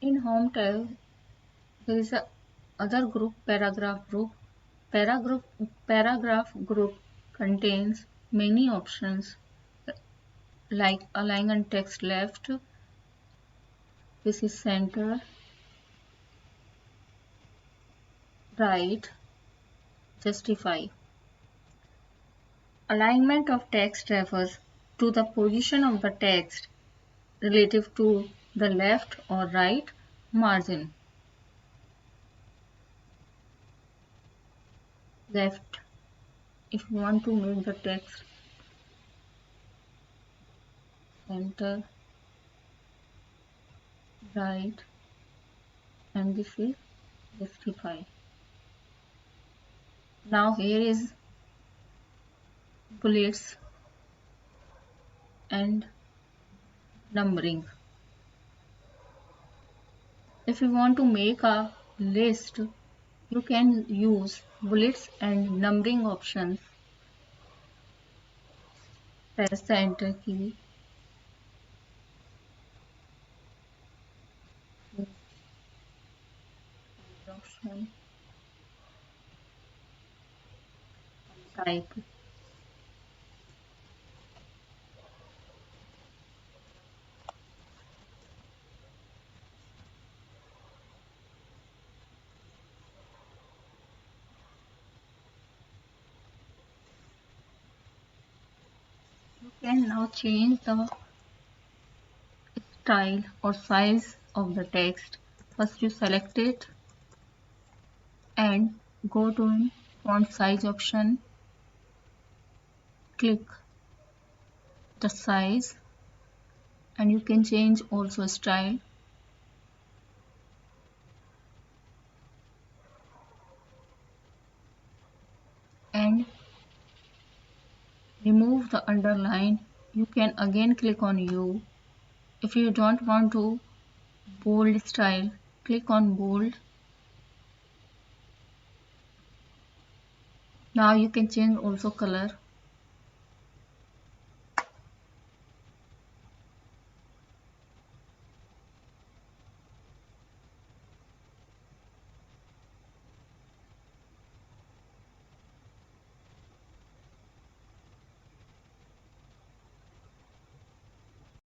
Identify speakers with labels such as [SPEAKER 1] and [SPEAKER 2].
[SPEAKER 1] In home tab, there is a other group, paragraph group. Paragraph group contains many options like align and text left, this is center, right, justify. Alignment of text refers to the position of the text relative to the left or right margin. Left, if you want to make the text center, right, and this is justify. Now here is bullets and numbering. If you want to make a list, you can use bullets and numbering options. Press the enter key. Option. Type. You can now change the style or size of the text. First you select it and go to font size option. Click the size and you can change also style. And remove the underline. You can again click on U. If you don't want to bold style, click on bold. Now you can change also color.